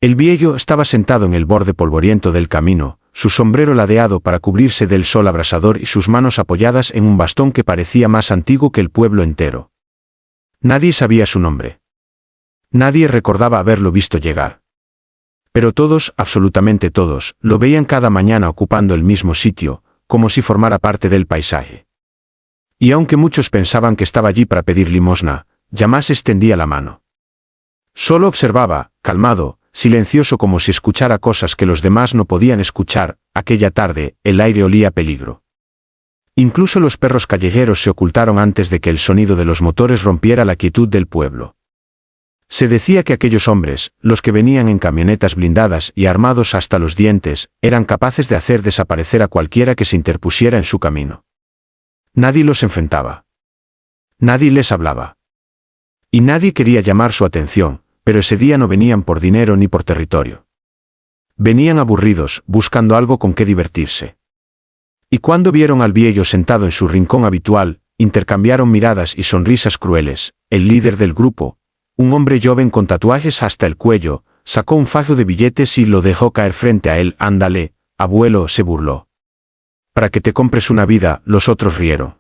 El viejo estaba sentado en el borde polvoriento del camino, su sombrero ladeado para cubrirse del sol abrasador y sus manos apoyadas en un bastón que parecía más antiguo que el pueblo entero. Nadie sabía su nombre. Nadie recordaba haberlo visto llegar. Pero todos, absolutamente todos, lo veían cada mañana ocupando el mismo sitio, como si formara parte del paisaje. Y aunque muchos pensaban que estaba allí para pedir limosna, jamás extendía la mano. Solo observaba, calmado, silencioso como si escuchara cosas que los demás no podían escuchar. Aquella tarde, el aire olía a peligro. Incluso los perros callejeros se ocultaron antes de que el sonido de los motores rompiera la quietud del pueblo. Se decía que aquellos hombres, los que venían en camionetas blindadas y armados hasta los dientes, eran capaces de hacer desaparecer a cualquiera que se interpusiera en su camino. Nadie los enfrentaba. Nadie les hablaba. Y nadie quería llamar su atención, pero ese día no venían por dinero ni por territorio. Venían aburridos, buscando algo con qué divertirse. Y cuando vieron al viejo sentado en su rincón habitual, intercambiaron miradas y sonrisas crueles. El líder del grupo, un hombre joven con tatuajes hasta el cuello, sacó un fajo de billetes y lo dejó caer frente a él. «Ándale, abuelo», se burló. «Para que te compres una vida», los otros rieron.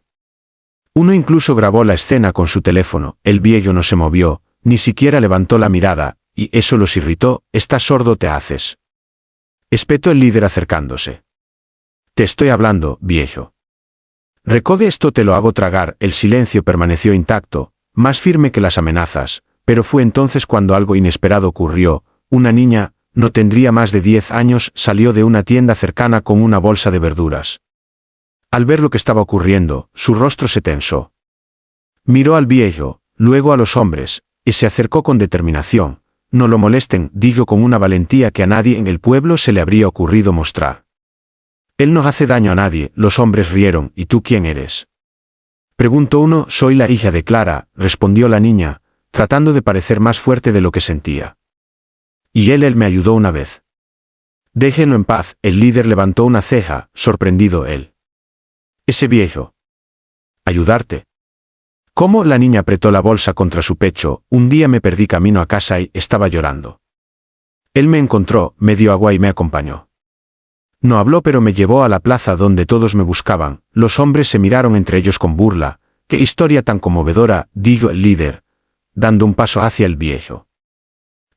Uno incluso grabó la escena con su teléfono. El viejo no se movió, ni siquiera levantó la mirada, y eso los irritó. «¿Estás sordo te haces?», espetó el líder acercándose. «Te estoy hablando, viejo. Recoge esto, te lo hago tragar». El silencio permaneció intacto, más firme que las amenazas. Pero fue entonces cuando algo inesperado ocurrió. Una niña, no tendría más de 10 años, salió de una tienda cercana con una bolsa de verduras. Al ver lo que estaba ocurriendo, su rostro se tensó. Miró al viejo, luego a los hombres, y se acercó con determinación. «No lo molesten», dijo con una valentía que a nadie en el pueblo se le habría ocurrido mostrar. «Él no hace daño a nadie». Los hombres rieron. «¿Y tú quién eres?», preguntó uno. «Soy la hija de Clara», respondió la niña, tratando de parecer más fuerte de lo que sentía. «Y él me ayudó una vez». «Déjenlo en paz». El líder levantó una ceja, sorprendido él. «Ese viejo. ¿Ayudarte? ¿Cómo?». La niña apretó la bolsa contra su pecho. «Un día me perdí camino a casa y estaba llorando. Él me encontró, me dio agua y me acompañó. No habló pero me llevó a la plaza donde todos me buscaban». Los hombres se miraron entre ellos con burla. «¡Qué historia tan conmovedora!», dijo el líder, dando un paso hacia el viejo.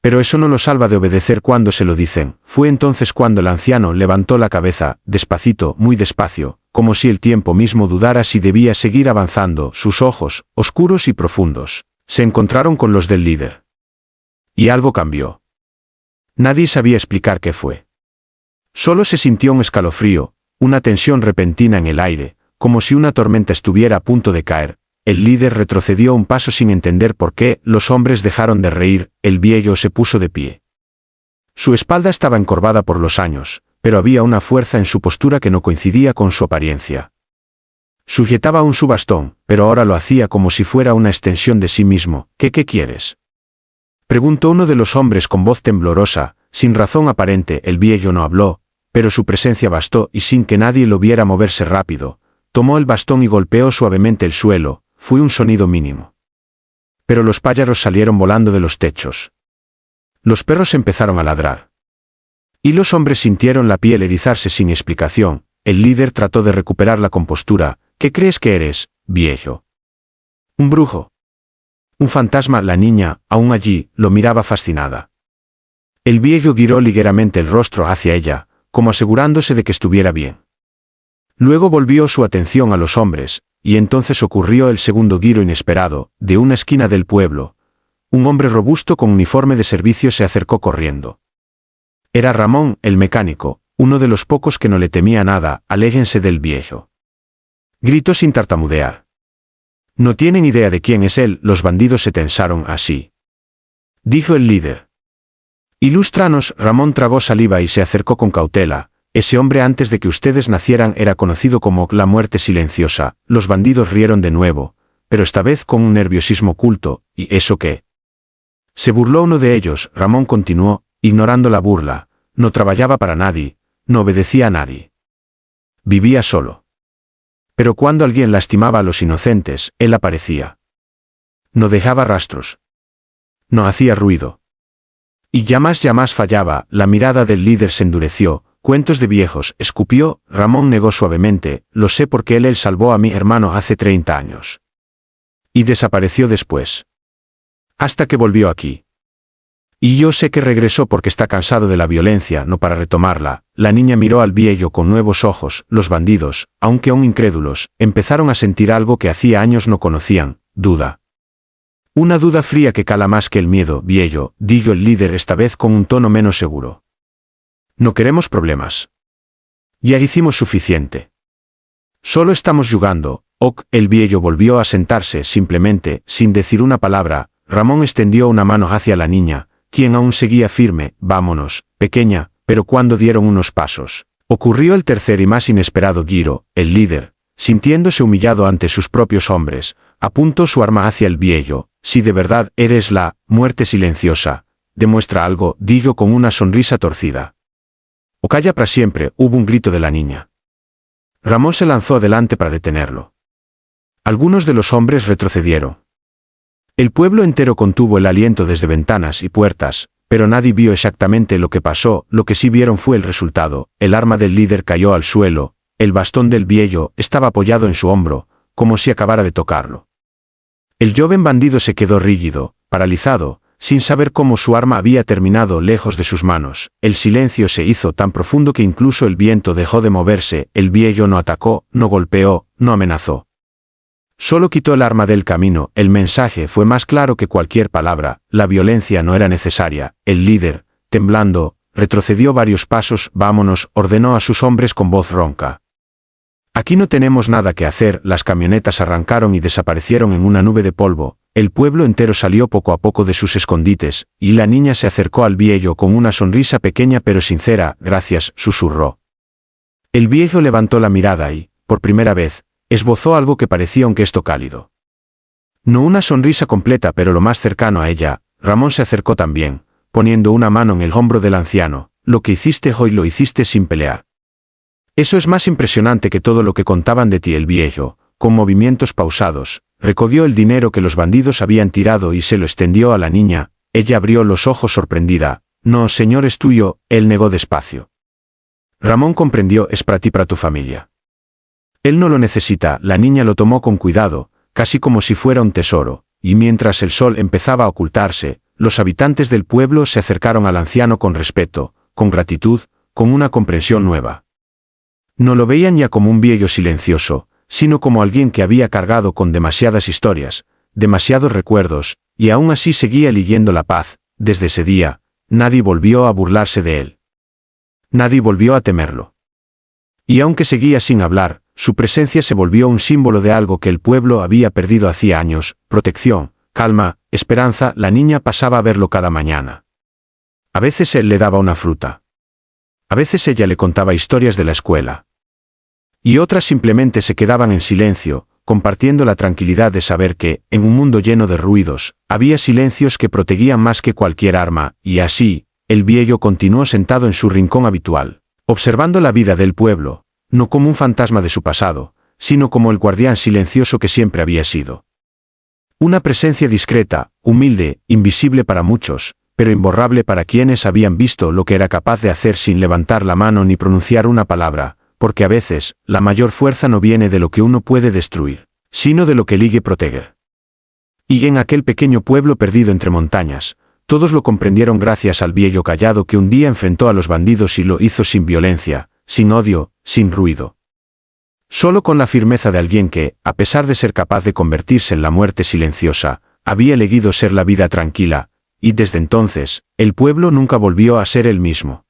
«Pero eso no lo salva de obedecer cuando se lo dicen». Fue entonces cuando el anciano levantó la cabeza, despacito, muy despacio, como si el tiempo mismo dudara si debía seguir avanzando. Sus ojos, oscuros y profundos, se encontraron con los del líder. Y algo cambió. Nadie sabía explicar qué fue. Solo se sintió un escalofrío, una tensión repentina en el aire, como si una tormenta estuviera a punto de caer. El líder retrocedió un paso sin entender por qué. Los hombres dejaron de reír. El viejo se puso de pie. Su espalda estaba encorvada por los años, pero había una fuerza en su postura que no coincidía con su apariencia. Sujetaba aún su bastón, pero ahora lo hacía como si fuera una extensión de sí mismo. ¿Qué quieres?», preguntó uno de los hombres con voz temblorosa. Sin razón aparente, el viejo no habló, pero su presencia bastó y sin que nadie lo viera moverse rápido, tomó el bastón y golpeó suavemente el suelo. Fue un sonido mínimo. Pero los pájaros salieron volando de los techos. Los perros empezaron a ladrar. Y los hombres sintieron la piel erizarse sin explicación. El líder trató de recuperar la compostura. «¿Qué crees que eres, viejo? ¿Un brujo? ¿Un fantasma?». La niña, aún allí, lo miraba fascinada. El viejo giró ligeramente el rostro hacia ella, como asegurándose de que estuviera bien. Luego volvió su atención a los hombres, y entonces ocurrió el segundo giro inesperado. De una esquina del pueblo, un hombre robusto con uniforme de servicio se acercó corriendo. Era Ramón, el mecánico, uno de los pocos que no le temía nada. «Aléjense del viejo», gritó sin tartamudear. «No tienen idea de quién es él». Los bandidos se tensaron. «Así», dijo el líder. «Ilústranos». Ramón tragó saliva y se acercó con cautela. «Ese hombre antes de que ustedes nacieran era conocido como la muerte silenciosa». Los bandidos rieron de nuevo, pero esta vez con un nerviosismo oculto. «¿Y eso qué?», se burló uno de ellos. Ramón continuó, ignorando la burla. «No trabajaba para nadie, no obedecía a nadie. Vivía solo. Pero cuando alguien lastimaba a los inocentes, él aparecía. No dejaba rastros. No hacía ruido. Y ya más fallaba, la mirada del líder se endureció. Cuentos de viejos, escupió. Ramón negó suavemente, lo sé porque él salvó a mi hermano hace 30 años. Y desapareció después. Hasta que volvió aquí. Y yo sé que regresó porque está cansado de la violencia, no para retomarla. La niña miró al viejo con nuevos ojos. Los bandidos, aunque aún incrédulos, empezaron a sentir algo que hacía años no conocían: duda. Una duda fría que cala más que el miedo. Viejo, dijo el líder esta vez con un tono menos seguro. No queremos problemas. Ya hicimos suficiente. Solo estamos jugando. Ok, el viejo volvió a sentarse simplemente, sin decir una palabra. Ramón extendió una mano hacia la niña, quien aún seguía firme. Vámonos, pequeña. Pero cuando dieron unos pasos, ocurrió el tercer y más inesperado giro. El líder, sintiéndose humillado ante sus propios hombres, apuntó su arma hacia el viejo. Si de verdad eres la muerte silenciosa, demuestra algo, dijo con una sonrisa torcida. O calla para siempre. Hubo un grito de la niña. Ramón se lanzó adelante para detenerlo. Algunos de los hombres retrocedieron. El pueblo entero contuvo el aliento desde ventanas y puertas, pero nadie vio exactamente lo que pasó. Lo que sí vieron fue el resultado. El arma del líder cayó al suelo. El bastón del viejo estaba apoyado en su hombro, como si acabara de tocarlo. El joven bandido se quedó rígido, paralizado, sin saber cómo su arma había terminado lejos de sus manos. El silencio se hizo tan profundo que incluso el viento dejó de moverse. El viejo no atacó, no golpeó, no amenazó. Solo quitó el arma del camino. El mensaje fue más claro que cualquier palabra. La violencia no era necesaria. El líder, temblando, retrocedió varios pasos. Vámonos, ordenó a sus hombres con voz ronca. Aquí no tenemos nada que hacer. Las camionetas arrancaron y desaparecieron en una nube de polvo. El pueblo entero salió poco a poco de sus escondites, y la niña se acercó al viejo con una sonrisa pequeña pero sincera. Gracias, susurró. El viejo levantó la mirada y, por primera vez, esbozó algo que parecía un gesto cálido. No una sonrisa completa, pero lo más cercano a ella. Ramón se acercó también, poniendo una mano en el hombro del anciano. Lo que hiciste hoy lo hiciste sin pelear. Eso es más impresionante que todo lo que contaban de ti. El viejo, con movimientos pausados, recogió el dinero que los bandidos habían tirado y se lo extendió a la niña. Ella abrió los ojos sorprendida. No, señor, es tuyo. Él negó despacio. Ramón comprendió: es para ti, para tu familia. Él no lo necesita. La niña lo tomó con cuidado, casi como si fuera un tesoro, y mientras el sol empezaba a ocultarse, los habitantes del pueblo se acercaron al anciano con respeto, con gratitud, con una comprensión nueva. No lo veían ya como un viejo silencioso, sino como alguien que había cargado con demasiadas historias, demasiados recuerdos, y aún así seguía eligiendo la paz. Desde ese día, nadie volvió a burlarse de él. Nadie volvió a temerlo. Y aunque seguía sin hablar, su presencia se volvió un símbolo de algo que el pueblo había perdido hacía años: protección, calma, esperanza. La niña pasaba a verlo cada mañana. A veces él le daba una fruta. A veces ella le contaba historias de la escuela. Y otras simplemente se quedaban en silencio, compartiendo la tranquilidad de saber que, en un mundo lleno de ruidos, había silencios que protegían más que cualquier arma. Y así, el viejo continuó sentado en su rincón habitual, observando la vida del pueblo, no como un fantasma de su pasado, sino como el guardián silencioso que siempre había sido. Una presencia discreta, humilde, invisible para muchos, pero imborrable para quienes habían visto lo que era capaz de hacer sin levantar la mano ni pronunciar una palabra, porque a veces, la mayor fuerza no viene de lo que uno puede destruir, sino de lo que elige proteger. Y en aquel pequeño pueblo perdido entre montañas, todos lo comprendieron gracias al viejo callado que un día enfrentó a los bandidos y lo hizo sin violencia, sin odio, sin ruido. Solo con la firmeza de alguien que, a pesar de ser capaz de convertirse en la muerte silenciosa, había elegido ser la vida tranquila. Y desde entonces, el pueblo nunca volvió a ser el mismo.